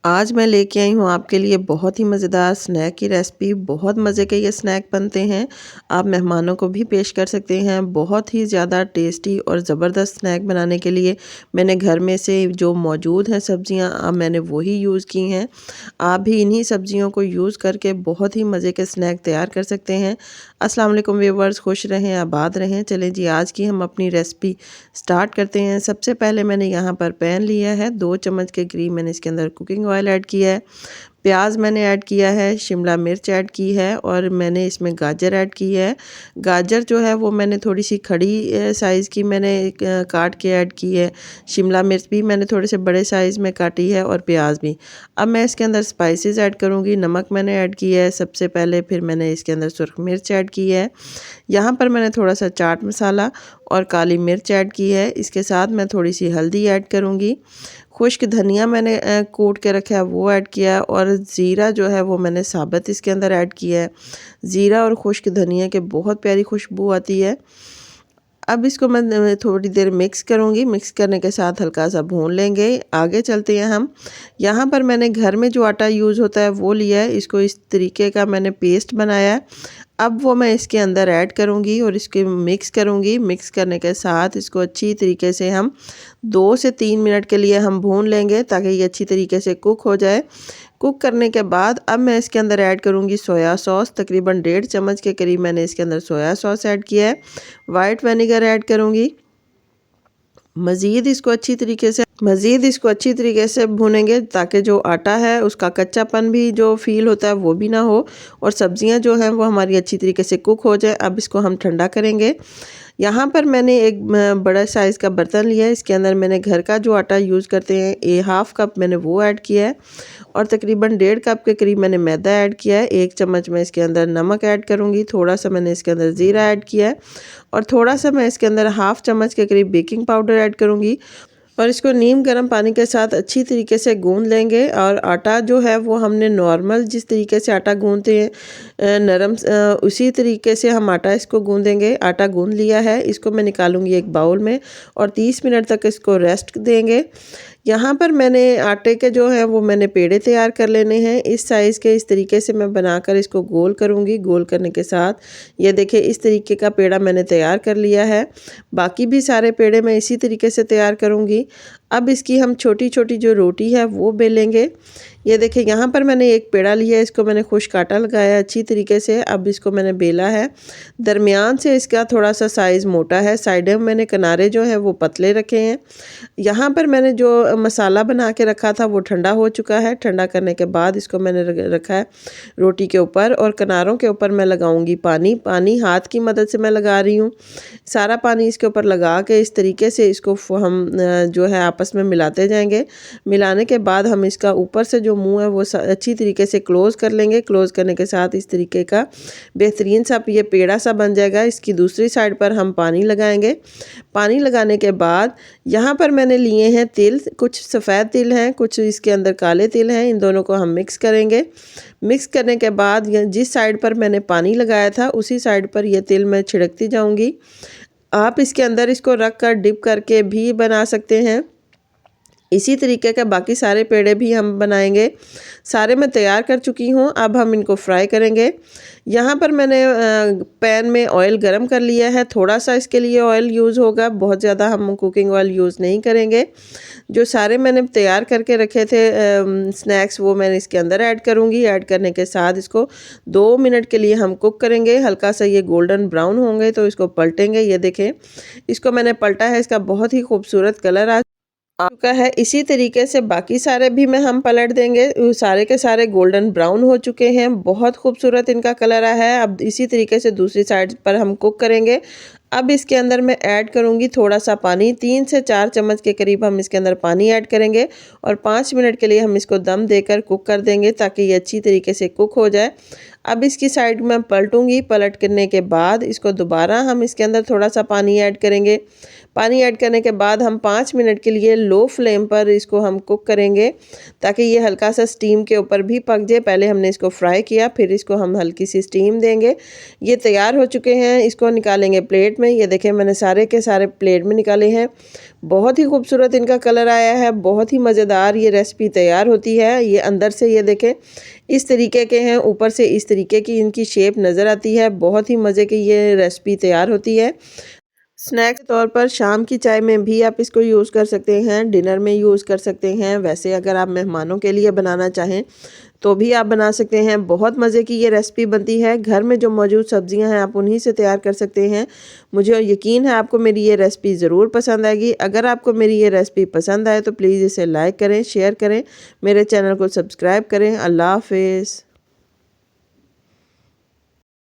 आज मैं लेके आई हूँ आपके लिए बहुत ही मज़ेदार स्नैक की रेसिपी। बहुत मज़े के ये स्नैक बनते हैं। आप मेहमानों को भी पेश कर सकते हैं। बहुत ही ज़्यादा टेस्टी और ज़बरदस्त स्नैक बनाने के लिए मैंने घर में से जो मौजूद हैं सब्जियाँ मैंने वही यूज़ की हैं। आप भी इन्हीं सब्जियों को यूज़ करके बहुत ही मज़े के स्नैक तैयार कर सकते हैं। अस्सलाम वालेकुम व्यूअर्स, खुश रहें, आबाद रहें। चलें जी, आज की हम अपनी रेसिपी स्टार्ट करते हैं। सबसे पहले मैंने यहाँ पर पैन लिया है, 2 चम्मच के करीब मैंने इसके अंदर कुकिंग ऑयल ऐड किया है। प्याज मैंने ऐड किया है, शिमला मिर्च ऐड की है और मैंने इसमें गाजर ऐड की है। गाजर जो है वो मैंने थोड़ी सी खड़ी साइज़ की मैंने काट के ऐड की है। शिमला मिर्च भी मैंने थोड़े से बड़े साइज़ में काटी है और प्याज भी। अब मैं इसके अंदर स्पाइसेस ऐड करूँगी। नमक मैंने ऐड किया है सबसे पहले, फिर मैंने इसके अंदर सुर्ख मिर्च ऐड की है। यहाँ पर मैंने थोड़ा सा चाट मसाला और काली मिर्च ऐड की है। इसके साथ मैं थोड़ी सी हल्दी ऐड करूँगी। खुश्क धनिया मैंने कूट के रखा है वो ऐड किया और ज़ीरा जो है वो मैंने साबुत इसके अंदर ऐड किया है। ज़ीरा और खुश्क धनिया के बहुत प्यारी खुशबू आती है। अब इसको मैं थोड़ी देर मिक्स करूँगी। मिक्स करने के साथ हल्का सा भून लेंगे। आगे चलते हैं हम। यहाँ पर मैंने घर में जो आटा यूज़ होता है वो लिया है। इसको इस तरीके का मैंने पेस्ट बनाया है। अब वो मैं इसके अंदर ऐड करूँगी और इसके मिक्स करूँगी। मिक्स करने के साथ इसको अच्छी तरीके से हम 2 से 3 मिनट के लिए हम भून लेंगे ताकि ये अच्छी तरीके से कुक हो जाए। कुक करने के बाद अब मैं इसके अंदर ऐड करूँगी सोया सॉस। तकरीबन 1.5 चम्मच के करीब मैंने इसके अंदर सोया सॉस ऐड किया है। वाइट विनेगर ऐड करूँगी। मज़ीद इसको अच्छी तरीके से भूनेंगे ताकि जो आटा है उसका कच्चापन भी जो फील होता है वो भी ना हो और सब्जियां जो हैं वो हमारी अच्छी तरीके से कुक हो जाए। अब इसको हम ठंडा करेंगे। यहाँ पर मैंने एक बड़ा साइज़ का बर्तन लिया है। इसके अंदर मैंने घर का जो आटा यूज़ करते हैं हाफ़ कप मैंने वो ऐड किया है और तकरीबन 1.5 कप के करीब मैंने मैदा ऐड किया है। 1 चम्मच मैं इसके अंदर नमक ऐड करूँगी। थोड़ा सा मैंने इसके अंदर ज़ीरा ऐड किया है और थोड़ा सा मैं इसके अंदर हाफ़ चम्मच के करीब बेकिंग पाउडर ऐड करूँगी और इसको नीम गर्म पानी के साथ अच्छी तरीके से गूंद लेंगे। और आटा जो है वो हमने नॉर्मल जिस तरीके से आटा गूंदते हैं नरम उसी तरीके से हम आटा इसको गूंदेंगे। आटा गूंद लिया है, इसको मैं निकालूंगी एक बाउल में और 30 मिनट तक इसको रेस्ट देंगे। यहाँ पर मैंने आटे के जो है वो मैंने पेड़े तैयार कर लेने हैं इस साइज़ के। इस तरीके से मैं बनाकर इसको गोल करूँगी। गोल करने के साथ ये देखिए इस तरीके का पेड़ा मैंने तैयार कर लिया है। बाकी भी सारे पेड़े मैं इसी तरीके से तैयार करूँगी। अब इसकी हम छोटी छोटी जो रोटी है वो बेलेंगे। ये देखिए यहाँ पर मैंने एक पेड़ा लिया है, इसको मैंने खुश्क आटा लगाया अच्छी तरीके से। अब इसको मैंने बेला है। दरमियान से इसका थोड़ा सा साइज़ मोटा है, साइड में मैंने किनारे जो है वो पतले रखे हैं। यहाँ पर मैंने जो मसाला बना के रखा था वो ठंडा हो चुका है। ठंडा करने के बाद इसको मैंने रखा है रोटी के ऊपर और किनारों के ऊपर मैं लगाऊंगी पानी। पानी हाथ की मदद से मैं लगा रही हूँ। सारा पानी इसके ऊपर लगा के इस तरीके से इसको हम जो है आपस में मिलाते जाएंगे। मिलाने के बाद हम इसका ऊपर से जो मुंह है वो अच्छी तरीके से क्लोज़ कर लेंगे। क्लोज़ करने के साथ इस तरीके का बेहतरीन सा ये पेड़ा सा बन जाएगा। इसकी दूसरी साइड पर हम पानी लगाएंगे। पानी लगाने के बाद यहाँ पर मैंने लिए हैं तिल, कुछ सफ़ेद तिल हैं, कुछ इसके अंदर काले तिल हैं। इन दोनों को हम मिक्स करेंगे। मिक्स करने के बाद जिस साइड पर मैंने पानी लगाया था उसी साइड पर ये तिल मैं छिड़कती जाऊंगी। आप इसके अंदर इसको रख कर डिप करके भी बना सकते हैं। इसी तरीके के बाकी सारे पेड़े भी हम बनाएंगे। सारे मैं तैयार कर चुकी हूँ। अब हम इनको फ्राई करेंगे। यहाँ पर मैंने पैन में ऑयल गरम कर लिया है। थोड़ा सा इसके लिए ऑयल यूज़ होगा, बहुत ज़्यादा हम कुकिंग ऑयल यूज़ नहीं करेंगे। जो सारे मैंने तैयार करके रखे थे स्नैक्स वो मैंने इसके अंदर ऐड करूँगी। ऐड करने के साथ इसको 2 मिनट के लिए हम कुक करेंगे। हल्का सा ये गोल्डन ब्राउन होंगे तो इसको पलटेंगे। ये देखें इसको मैंने पलटा है, इसका बहुत ही खूबसूरत कलर आ चुका है। इसी तरीके से बाकी सारे भी मैं हम पलट देंगे। सारे के सारे गोल्डन ब्राउन हो चुके हैं, बहुत खूबसूरत इनका कलर आया है। अब इसी तरीके से दूसरी साइड पर हम कुक करेंगे। अब इसके अंदर मैं ऐड करूंगी थोड़ा सा पानी। 3 से 4 चम्मच के करीब हम इसके अंदर पानी ऐड करेंगे और 5 मिनट के लिए हम इसको दम देकर कुक कर देंगे ताकि ये अच्छी तरीके से कुक हो जाए। अब इसकी साइड में पलटूंगी। पलट करने के बाद इसको दोबारा हम इसके अंदर थोड़ा सा पानी ऐड करेंगे। पानी ऐड करने के बाद हम 5 मिनट के लिए लो फ्लेम पर इसको हम कुक करेंगे ताकि ये हल्का सा स्टीम के ऊपर भी पक जाए। पहले हमने इसको फ्राई किया, फिर इसको हम हल्की सी स्टीम देंगे। ये तैयार हो चुके हैं, इसको निकालेंगे प्लेट में। ये देखें मैंने सारे के सारे प्लेट में निकाले हैं। बहुत ही खूबसूरत इनका कलर आया है। बहुत ही मज़ेदार ये रेसिपी तैयार होती है। ये अंदर से ये देखें इस तरीके के हैं, ऊपर से इस तरीके की इनकी शेप नज़र आती है। बहुत ही मज़े की ये रेसिपी तैयार होती है। स्नैक के तौर पर शाम की चाय में भी आप इसको यूज़ कर सकते हैं, डिनर में यूज़ कर सकते हैं। वैसे अगर आप मेहमानों के लिए बनाना चाहें तो भी आप बना सकते हैं। बहुत मज़े की ये रेसिपी बनती है। घर में जो मौजूद सब्जियां हैं आप उन्हीं से तैयार कर सकते हैं। मुझे यकीन है आपको मेरी ये रेसिपी ज़रूर पसंद आएगी। अगर आपको मेरी ये रेसिपी पसंद आए तो प्लीज़ इसे लाइक करें, शेयर करें, मेरे चैनल को सब्सक्राइब करें। अल्लाह हाफ़िज़।